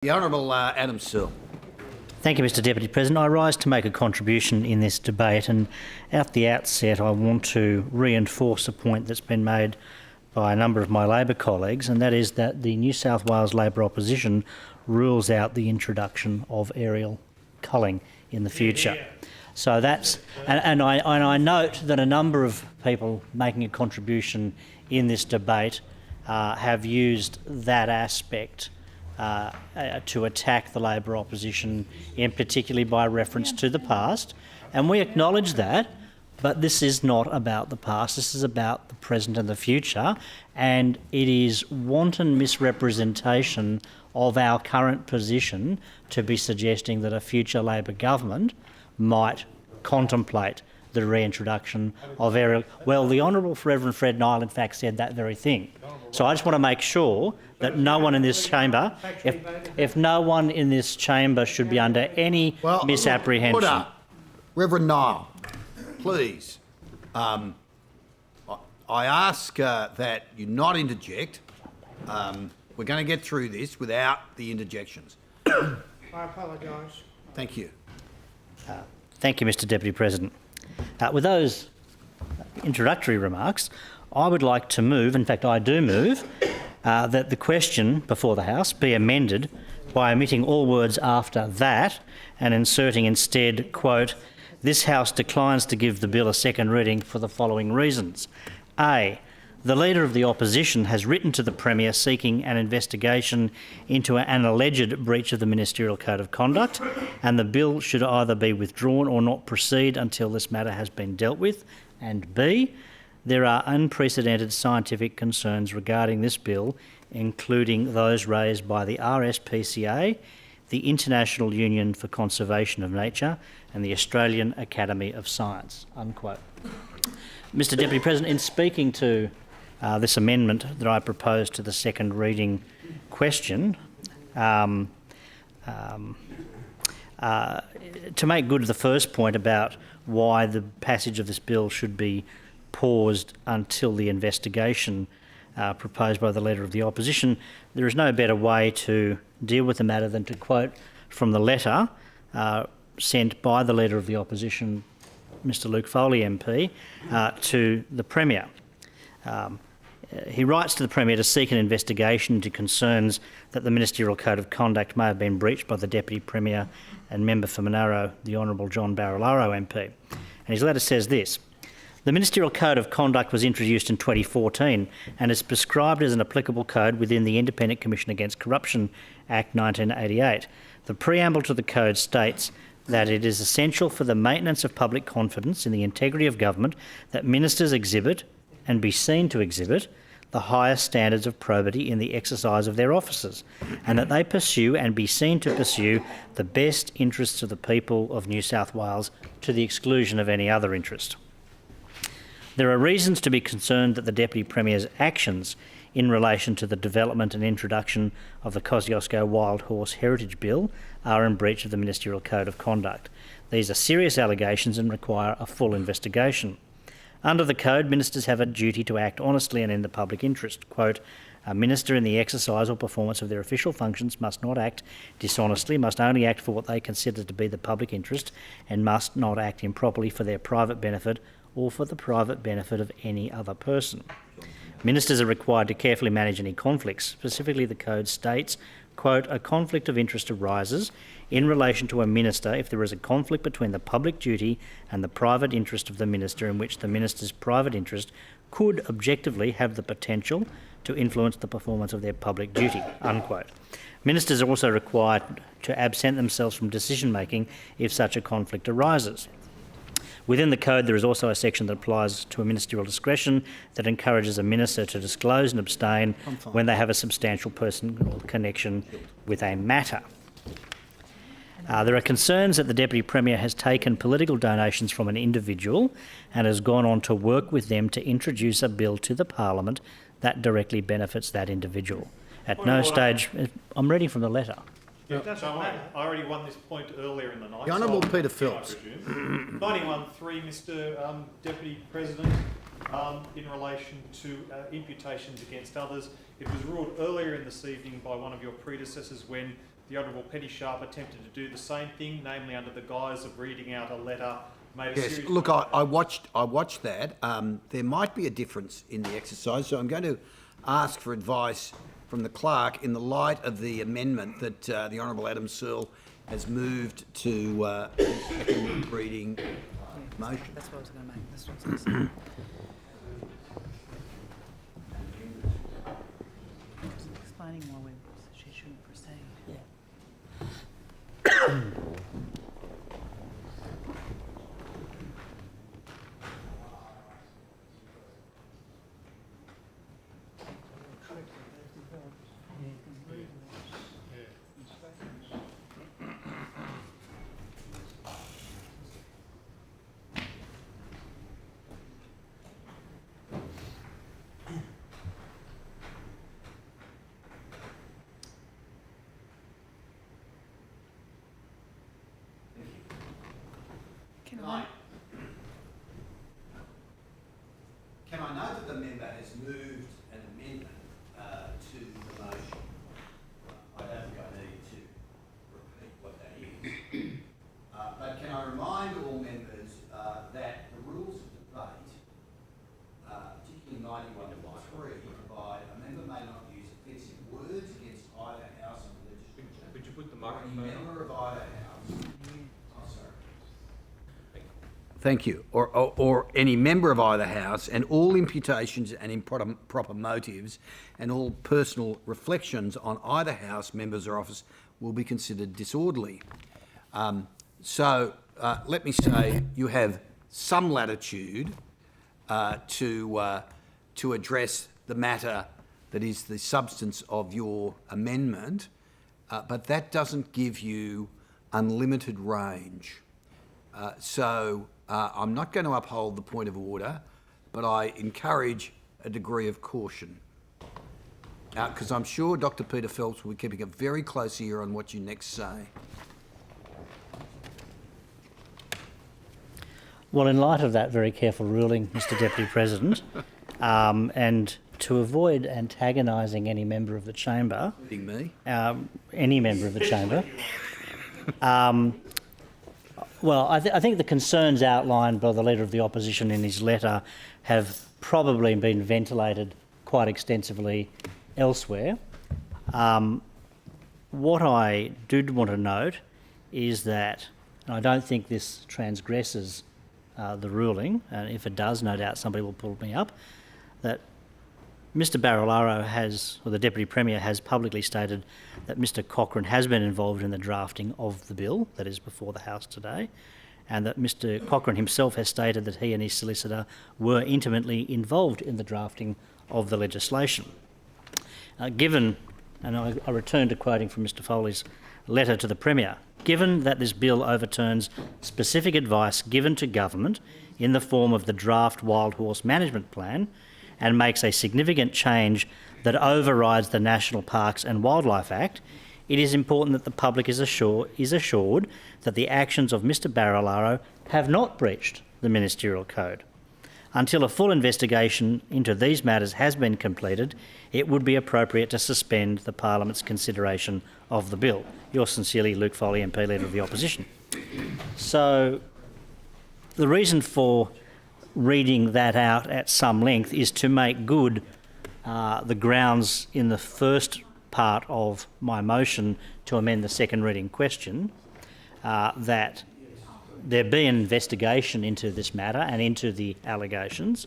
The Honourable Adam Searle. Thank you, Mr Deputy President. I rise to make a contribution in this debate, and at the outset I want to reinforce a point that's been made by a number of my Labor colleagues, and that is that the New South Wales Labor opposition rules out the introduction of aerial culling in the future. So that's, and I note that a number of people making a contribution in this debate have used that aspect to attack the Labor opposition, in particularly by reference to the past, and we acknowledge that, but this is not about the past, this is about the present and the future, and it is wanton misrepresentation of our current position to be suggesting that a future Labor government might contemplate the reintroduction of aerial... Well, the Honourable Reverend Fred Nile in fact said that very thing. So I just want to make sure that no one in this chamber, if no one in this chamber should be under any misapprehension. Put up. Reverend Nile, please. I ask that you not interject. We're going to get through this without the interjections. I apologise. Thank you. Thank you, Mr Deputy President. With those introductory remarks, I would like to move, in fact I do move, that the question before the House be amended by omitting all words after that and inserting instead, quote, "This House declines to give the bill a second reading for the following reasons. A. The Leader of the Opposition has written to the Premier seeking an investigation into an alleged breach of the Ministerial Code of Conduct, and the bill should either be withdrawn or not proceed until this matter has been dealt with. And B. There are unprecedented scientific concerns regarding this bill, including those raised by the RSPCA, the International Union for Conservation of Nature, and the Australian Academy of Science." Unquote. Mr Deputy President, in speaking to this amendment that I propose to the second reading question, to make good the first point about why the passage of this bill should be paused until the investigation proposed by the Leader of the Opposition, there is no better way to deal with the matter than to quote from the letter sent by the Leader of the Opposition, Mr Luke Foley MP, to the Premier. He writes to the Premier to seek an investigation into concerns that the Ministerial Code of Conduct may have been breached by the Deputy Premier and Member for Monaro, the Honourable John Barilaro MP. And his letter says this: "The Ministerial Code of Conduct was introduced in 2014 and is prescribed as an applicable code within the Independent Commission Against Corruption Act 1988. The preamble to the code states that it is essential for the maintenance of public confidence in the integrity of government that ministers exhibit and be seen to exhibit the highest standards of probity in the exercise of their offices, and that they pursue and be seen to pursue the best interests of the people of New South Wales to the exclusion of any other interest. There are reasons to be concerned that the Deputy Premier's actions in relation to the development and introduction of the Kosciuszko Wild Horse Heritage Bill are in breach of the Ministerial Code of Conduct. These are serious allegations and require a full investigation. Under the Code, ministers have a duty to act honestly and in the public interest. Quote, "A minister in the exercise or performance of their official functions must not act dishonestly, must only act for what they consider to be the public interest, and must not act improperly for their private benefit or for the private benefit of any other person. Ministers are required to carefully manage any conflicts. Specifically, the Code states, quote, "A conflict of interest arises in relation to a minister if there is a conflict between the public duty and the private interest of the minister in which the minister's private interest could objectively have the potential to influence the performance of their public duty," unquote. Ministers are also required to absent themselves from decision-making if such a conflict arises. Within the Code, there is also a section that applies to a ministerial discretion that encourages a minister to disclose and abstain when they have a substantial personal connection with a matter. There are concerns that the Deputy Premier has taken political donations from an individual and has gone on to work with them to introduce a bill to the Parliament that directly benefits that individual. At no stage... I'm reading from the letter. It doesn't matter. I already won this point earlier in the night. The Honourable Peter Phillips. 91.3, Mr Deputy President, in relation to imputations against others. It was ruled earlier in this evening by one of your predecessors when the Honourable Penny Sharp attempted to do the same thing, namely under the guise of reading out a letter, made a Yes, series look, of... I watched that. There might be a difference in the exercise, so I'm going to ask for advice from the clerk in the light of the amendment that the Honourable Adam Searle has moved to second reading motion. That's what I was going to make. That's what I was going to say. Explaining why she shouldn't proceed. Can I note that the member has moved an amendment to the motion? I don't think I need to repeat what that is. But can I remind all members that the rules of debate, particularly 91.3, provide a member may not use offensive words against either house of the legislature. Could you put the Or any microphone on? member of either house. Oh, sorry. Thank you. Or any member of either house, and all imputations and improper motives and all personal reflections on either house, members or office, will be considered disorderly. So let me say you have some latitude to address the matter that is the substance of your amendment, but that doesn't give you unlimited range. So I'm not going to uphold the point of order, but I encourage a degree of caution. Because I'm sure Dr. Peter Phelps will be keeping a very close ear on what you next say. Well, in light of that very careful ruling, Mr Deputy President, and to avoid antagonising any member of the chamber, Including me. any member of the chamber, well, I think the concerns outlined by the Leader of the Opposition in his letter have probably been ventilated quite extensively elsewhere. What I do want to note is that, and I don't think this transgresses the ruling, and if it does, no doubt somebody will pull me up, that Mr Barilaro has, or the Deputy Premier has publicly stated that Mr Cochrane has been involved in the drafting of the bill that is before the House today, and that Mr Cochrane himself has stated that he and his solicitor were intimately involved in the drafting of the legislation. Given, and I return to quoting from Mr Foley's letter to the Premier, given that this bill overturns specific advice given to government in the form of the draft Wild Horse Management Plan and makes a significant change that overrides the National Parks and Wildlife Act, it is important that the public is assured that the actions of Mr Barilaro have not breached the Ministerial Code. Until a full investigation into these matters has been completed, it would be appropriate to suspend the Parliament's consideration of the bill. Yours sincerely, Luke Foley, MP Leader of the Opposition. So the reason for reading that out at some length is to make good the grounds in the first part of my motion to amend the second reading question, that there be an investigation into this matter and into the allegations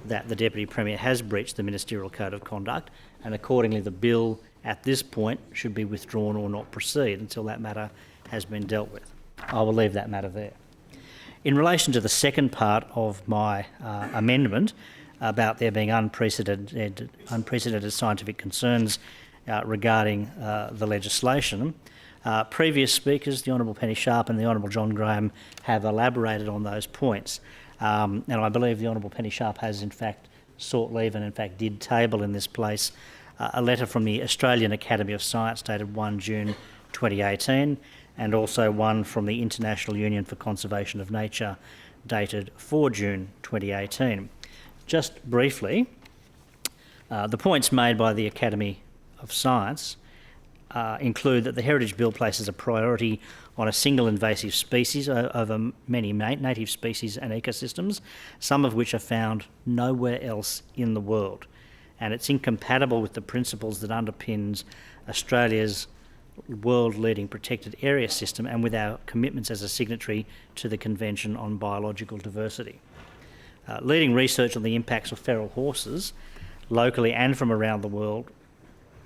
that the Deputy Premier has breached the Ministerial Code of Conduct, and accordingly the bill at this point should be withdrawn or not proceed until that matter has been dealt with. I will leave that matter there. In relation to the second part of my amendment about there being unprecedented scientific concerns regarding the legislation, previous speakers, the Honourable Penny Sharp and the Honourable John Graham, have elaborated on those points. And I believe the Honourable Penny Sharp has in fact sought leave and in fact did table in this place a letter from the Australian Academy of Science dated 1 June 2018 and also one from the International Union for Conservation of Nature dated 4 June 2018. Just briefly, the points made by the Academy of Science include that the Heritage Bill places a priority on a single invasive species over many native species and ecosystems, some of which are found nowhere else in the world. And it's incompatible with the principles that underpins Australia's world-leading protected area system and with our commitments as a signatory to the Convention on Biological Diversity. Leading research on the impacts of feral horses, locally and from around the world,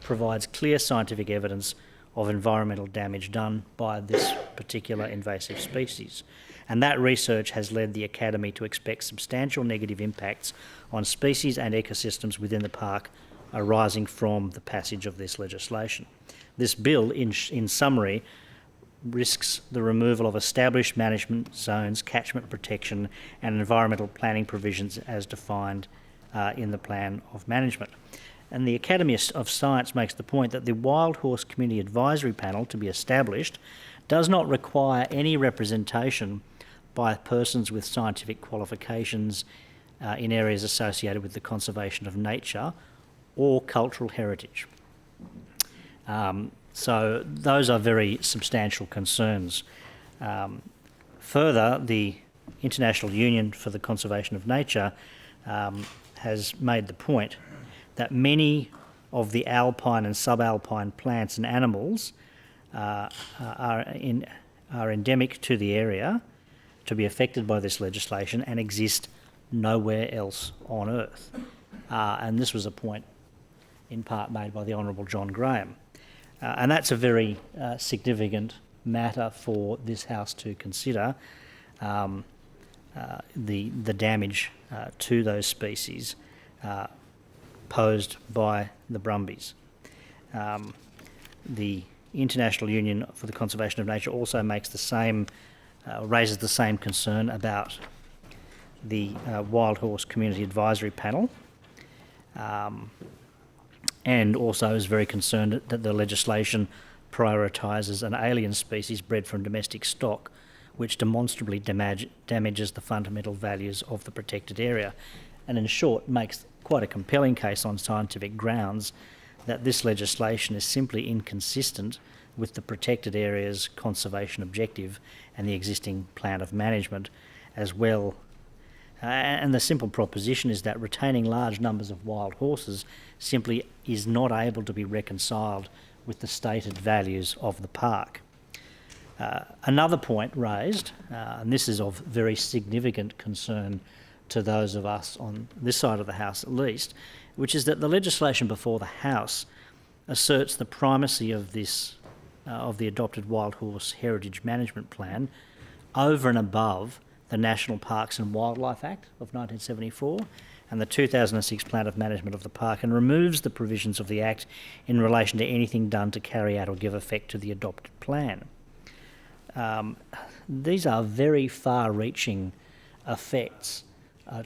provides clear scientific evidence of environmental damage done by this particular invasive species. And that research has led the Academy to expect substantial negative impacts on species and ecosystems within the park arising from the passage of this legislation. This bill, in summary, risks the removal of established management zones, catchment protection and environmental planning provisions as defined in the Plan of Management. And the Academy of Science makes the point that the Wild Horse Community Advisory Panel to be established does not require any representation by persons with scientific qualifications in areas associated with the conservation of nature or cultural heritage. So those are very substantial concerns. Further, the International Union for the Conservation of Nature has made the point that many of the alpine and subalpine plants and animals are endemic to the area to be affected by this legislation and exist nowhere else on Earth. And this was a point in part made by the Honourable John Graham. And that's a very significant matter for this House to consider, the damage to those species posed by the brumbies. The International Union for the Conservation of Nature also makes the same, raises the same concern about the Wild Horse Community Advisory Panel, and also is very concerned that the legislation prioritises an alien species bred from domestic stock, which demonstrably damages the fundamental values of the protected area, and in short makes quite a compelling case on scientific grounds that this legislation is simply inconsistent with the protected area's conservation objective and the existing plan of management as well. And the simple proposition is that retaining large numbers of wild horses simply is not able to be reconciled with the stated values of the park. Another point raised, and this is of very significant concern to those of us on this side of the House at least, which is that the legislation before the House asserts the primacy of this, of the adopted Wild Horse Heritage Management Plan over and above the National Parks and Wildlife Act of 1974 and the 2006 Plan of Management of the Park, and removes the provisions of the Act in relation to anything done to carry out or give effect to the adopted plan. These are very far-reaching effects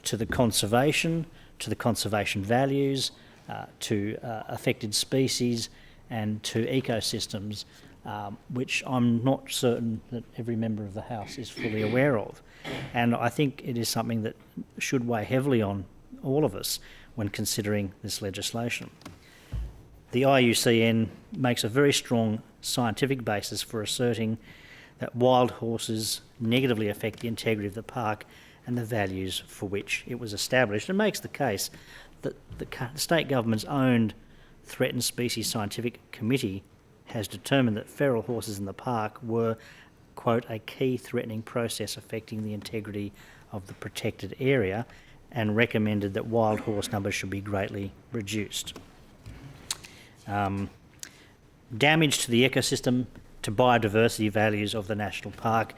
to the conservation values, to affected species and to ecosystems, which I'm not certain that every member of the House is fully aware of. And I think it is something that should weigh heavily on all of us when considering this legislation. The IUCN makes a very strong scientific basis for asserting that wild horses negatively affect the integrity of the park and the values for which it was established, and makes the case that the state government's own Threatened Species Scientific Committee has determined that feral horses in the park were, quote, a key threatening process affecting the integrity of the protected area, and recommended that wild horse numbers should be greatly reduced. Damage to the ecosystem, to biodiversity values of the national park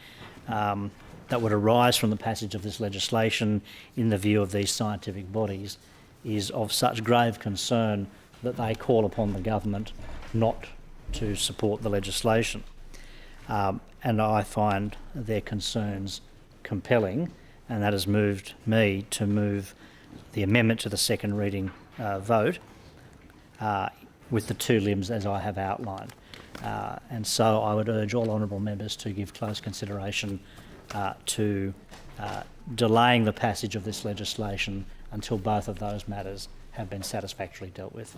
that would arise from the passage of this legislation, in the view of these scientific bodies, is of such grave concern that they call upon the government not to support the legislation. And I find their concerns compelling, and that has moved me to move the amendment to the second reading vote with the two limbs as I have outlined. And so I would urge all honourable members to give close consideration to delaying the passage of this legislation until both of those matters have been satisfactorily dealt with.